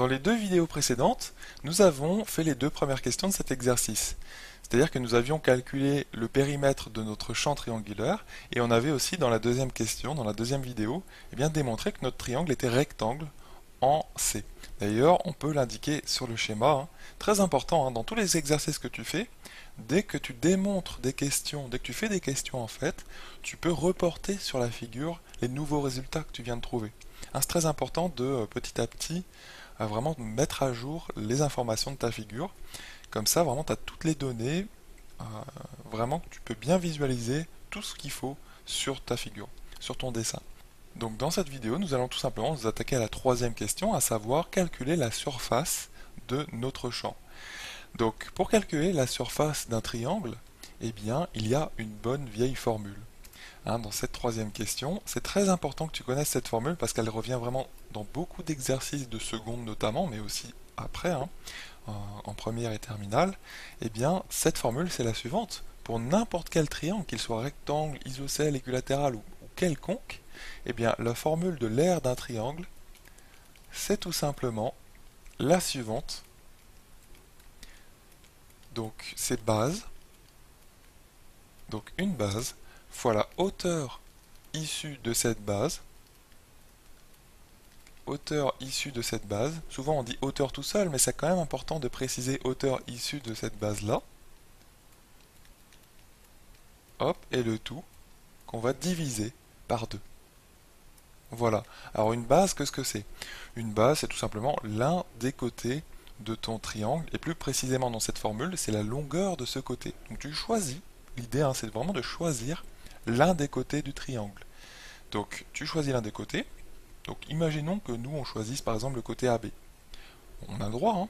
Dans les deux vidéos précédentes, nous avons fait les deux premières questions de cet exercice. C'est-à-dire que nous avions calculé le périmètre de notre champ triangulaire et on avait aussi dans la deuxième question, dans la deuxième vidéo, démontré que notre triangle était rectangle en C. D'ailleurs, on peut l'indiquer sur le schéma. Très important, dans tous les exercices que tu fais, dès que tu démontres des questions, dès que tu fais des questions en fait, tu peux reporter sur la figure les nouveaux résultats que tu viens de trouver. C'est très important de petit à petit vraiment mettre à jour les informations de ta figure. Comme ça, vraiment, tu as toutes les données. euh, Vraiment, tu peux bien visualiser tout ce qu'il faut sur ta figure, sur ton dessin. Donc dans cette vidéo, nous allons tout simplement nous attaquer à la troisième question, à savoir calculer la surface de notre champ. Donc pour calculer la surface d'un triangle, il y a une bonne vieille formule. Dans cette troisième question, c'est très important que tu connaisses cette formule parce qu'elle revient vraiment dans beaucoup d'exercices de seconde notamment, mais aussi après, en première et terminale. Cette formule, c'est la suivante. Pour n'importe quel triangle, qu'il soit rectangle, isocèle, équilatéral ou quelconque, la formule de l'aire d'un triangle, c'est tout simplement la suivante. Donc c'est base, donc une base, fois la hauteur issue de cette base. Hauteur issue de cette base. Souvent on dit hauteur tout seul, mais c'est quand même important de préciser hauteur issue de cette base-là. Hop, et le tout qu'on va diviser par 2. Voilà. Alors une base, qu'est-ce que c'est? Une base, c'est tout simplement l'un des côtés de ton triangle, et plus précisément dans cette formule, c'est la longueur de ce côté. Donc tu choisis, l'idée c'est vraiment de choisir l'un des côtés du triangle. Donc tu choisis l'un des côtés, donc imaginons que nous on choisisse par exemple le côté AB. On a le droit,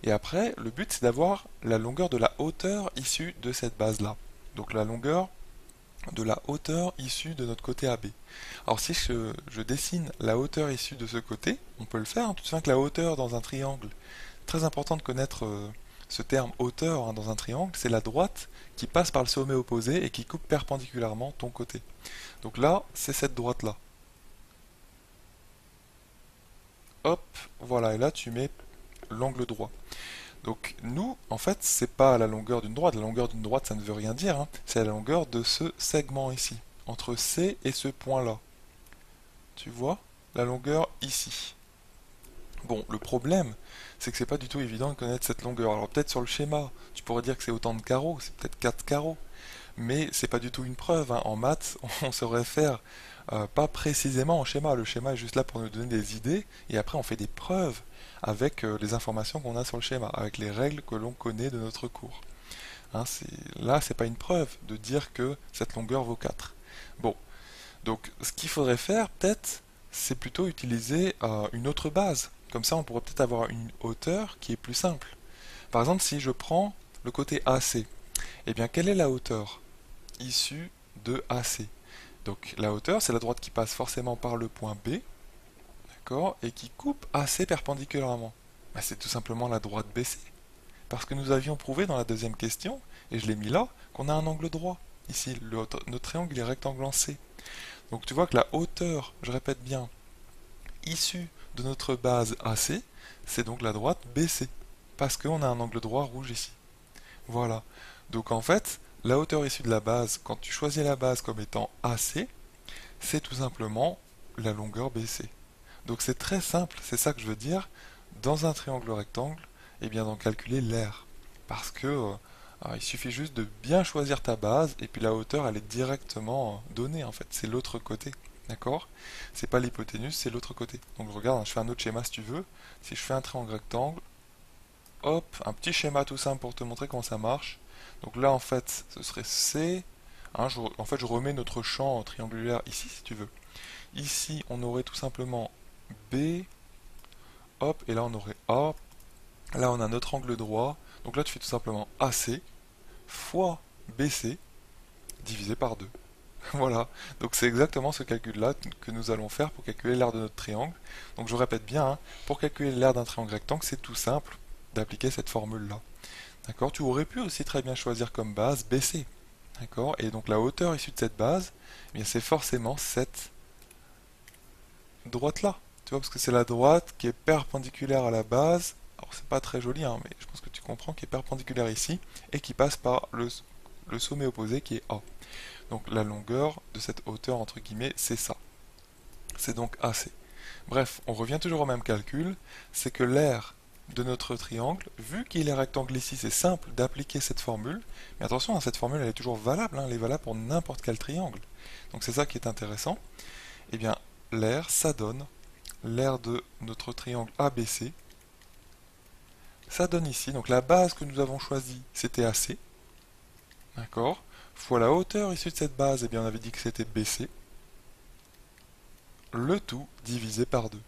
Et après, le but c'est d'avoir la longueur de la hauteur issue de cette base-là. Donc la longueur de la hauteur issue de notre côté AB. Alors si je dessine la hauteur issue de ce côté, on peut le faire. Tu te souviens que la hauteur dans un triangle, très important de connaître ce terme hauteur dans un triangle, c'est la droite qui passe par le sommet opposé et qui coupe perpendiculairement ton côté. Donc là, c'est cette droite-là. Hop, voilà, et là tu mets l'angle droit. Donc nous, en fait, c'est pas la longueur d'une droite. La longueur d'une droite, ça ne veut rien dire. C'est la longueur de ce segment ici, entre C et ce point-là. Tu vois? La longueur ici. Bon, le problème, c'est que c'est pas du tout évident de connaître cette longueur. Alors peut-être sur le schéma, tu pourrais dire que c'est autant de carreaux, c'est peut-être 4 carreaux. Mais c'est pas du tout une preuve. En maths, on se réfère pas précisément au schéma. Le schéma est juste là pour nous donner des idées, et après on fait des preuves avec les informations qu'on a sur le schéma, avec les règles que l'on connaît de notre cours. Là, c'est pas une preuve de dire que cette longueur vaut 4. Bon, donc ce qu'il faudrait faire, peut-être, c'est plutôt utiliser une autre base. Comme ça, on pourrait peut-être avoir une hauteur qui est plus simple. Par exemple, si je prends le côté AC, quelle est la hauteur issue de AC? Donc la hauteur, c'est la droite qui passe forcément par le point B, d'accord, et qui coupe AC perpendiculairement. C'est tout simplement la droite BC. Parce que nous avions prouvé dans la deuxième question, et je l'ai mis là, qu'on a un angle droit. Ici, notre triangle est rectangle en C. Donc tu vois que la hauteur, je répète bien, issue de notre base AC, c'est donc la droite BC. Parce qu'on a un angle droit rouge ici. Voilà. Donc en fait, la hauteur issue de la base, quand tu choisis la base comme étant AC, c'est tout simplement la longueur BC. Donc c'est très simple, c'est ça que je veux dire, dans un triangle rectangle, d'en calculer l'aire. Parce que il suffit juste de bien choisir ta base, et puis la hauteur, elle est directement donnée en fait, c'est l'autre côté. D'accord? C'est pas l'hypoténuse, c'est l'autre côté. Donc regarde, je fais un autre schéma si tu veux. Si je fais un triangle rectangle, hop, un petit schéma tout simple pour te montrer comment ça marche. Donc là en fait, ce serait C. En fait, je remets notre champ triangulaire ici si tu veux. Ici, on aurait tout simplement B, hop, et là on aurait A. Là on a notre angle droit. Donc là tu fais tout simplement AC fois BC divisé par 2. Voilà, donc c'est exactement ce calcul-là que nous allons faire pour calculer l'aire de notre triangle. Donc je répète bien, pour calculer l'aire d'un triangle rectangle, c'est tout simple d'appliquer cette formule-là. D'accord? Tu aurais pu aussi très bien choisir comme base BC. D'accord? Et donc la hauteur issue de cette base, c'est forcément cette droite-là. Tu vois, parce que c'est la droite qui est perpendiculaire à la base. Alors c'est pas très joli, hein, mais je pense que tu comprends, qui est perpendiculaire ici, et qui passe par le sommet opposé qui est A. Donc la longueur de cette hauteur, entre guillemets, c'est ça. C'est donc AC. Bref, on revient toujours au même calcul, c'est que l'aire de notre triangle, vu qu'il est rectangle ici, c'est simple d'appliquer cette formule, mais attention, hein, cette formule elle est toujours valable, hein, elle est valable pour n'importe quel triangle. Donc c'est ça qui est intéressant. Eh bien, l'aire, ça donne l'aire de notre triangle ABC, ça donne ici, donc la base que nous avons choisie, c'était AC, d'accord, fois la hauteur issue de cette base, eh bien on avait dit que c'était BC, le tout divisé par 2.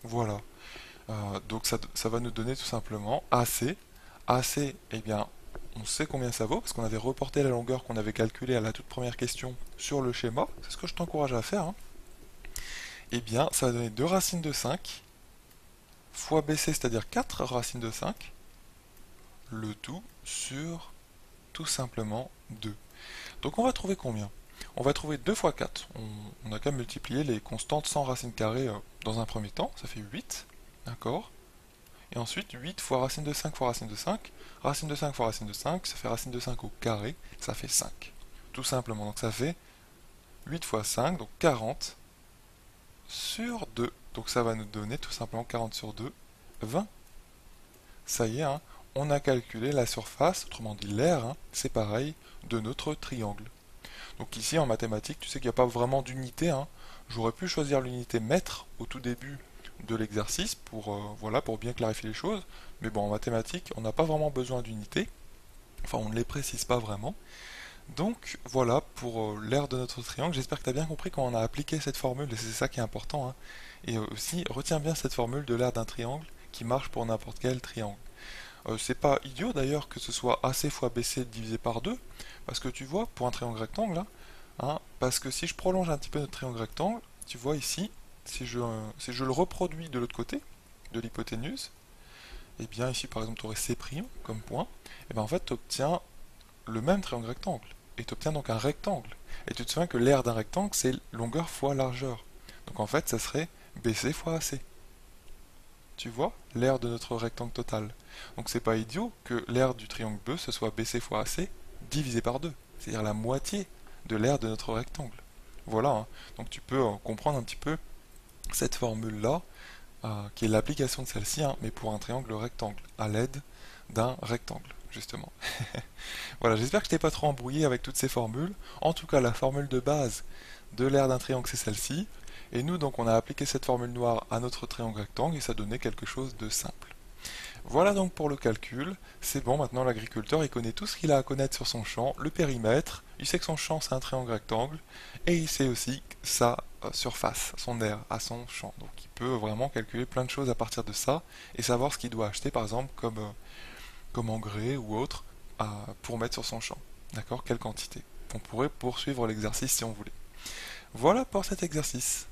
Voilà. Donc ça va nous donner tout simplement AC. AC, eh bien, on sait combien ça vaut, parce qu'on avait reporté la longueur qu'on avait calculée à la toute première question sur le schéma. C'est ce que je t'encourage à faire, hein. Eh bien, ça va donner 2 racines de 5 fois BC, c'est-à-dire 4 racines de 5, le tout sur tout simplement 2. Donc on va trouver combien? On va trouver 2 fois 4. On a qu'à multiplier les constantes sans racine carrée dans un premier temps, ça fait 8, d'accord? Et ensuite 8 fois racine de 5 fois racine de 5, racine de 5 fois racine de 5, ça fait racine de 5 au carré, ça fait 5. Tout simplement, donc ça fait 8 fois 5, donc 40 sur 2. Donc ça va nous donner tout simplement 40 sur 2, 20. Ça y est, hein, on a calculé la surface, autrement dit l'aire, hein, c'est pareil, de notre triangle. Donc ici en mathématiques, tu sais qu'il n'y a pas vraiment d'unité, hein. J'aurais pu choisir l'unité mètre au tout début de l'exercice pour, voilà, pour bien clarifier les choses, mais bon, en mathématiques, on n'a pas vraiment besoin d'unité, enfin on ne les précise pas vraiment. Donc voilà pour l'aire de notre triangle, j'espère que tu as bien compris quand on a appliqué cette formule, et c'est ça qui est important, hein. Et aussi, retiens bien cette formule de l'aire d'un triangle qui marche pour n'importe quel triangle. C'est pas idiot d'ailleurs que ce soit AC fois BC divisé par 2, parce que tu vois, pour un triangle rectangle, là, hein, parce que si je prolonge un petit peu notre triangle rectangle, tu vois ici, si je le reproduis de l'autre côté, de l'hypoténuse, et bien ici par exemple tu aurais C' comme point, et bien en fait tu obtiens le même triangle rectangle, et tu obtiens donc un rectangle. Et tu te souviens que l'aire d'un rectangle c'est longueur fois largeur. Donc en fait ça serait BC fois AC. Tu vois, l'aire de notre rectangle total. Donc c'est pas idiot que l'aire du triangle bleu ce soit BC fois AC divisé par 2, c'est-à-dire la moitié de l'aire de notre rectangle. Voilà, hein. Donc tu peux comprendre un petit peu cette formule-là, qui est l'application de celle-ci, hein, mais pour un triangle rectangle, à l'aide d'un rectangle, justement. Voilà, j'espère que je t'ai pas trop embrouillé avec toutes ces formules. En tout cas, la formule de base de l'aire d'un triangle, c'est celle-ci. Et nous, donc, on a appliqué cette formule noire à notre triangle rectangle et ça donnait quelque chose de simple. Voilà donc pour le calcul. C'est bon, maintenant l'agriculteur, il connaît tout ce qu'il a à connaître sur son champ, le périmètre, il sait que son champ c'est un triangle rectangle, et il sait aussi sa surface, son aire à son champ. Donc il peut vraiment calculer plein de choses à partir de ça, et savoir ce qu'il doit acheter par exemple comme engrais ou autre pour mettre sur son champ. D'accord? Quelle quantité? On pourrait poursuivre l'exercice si on voulait. Voilà pour cet exercice.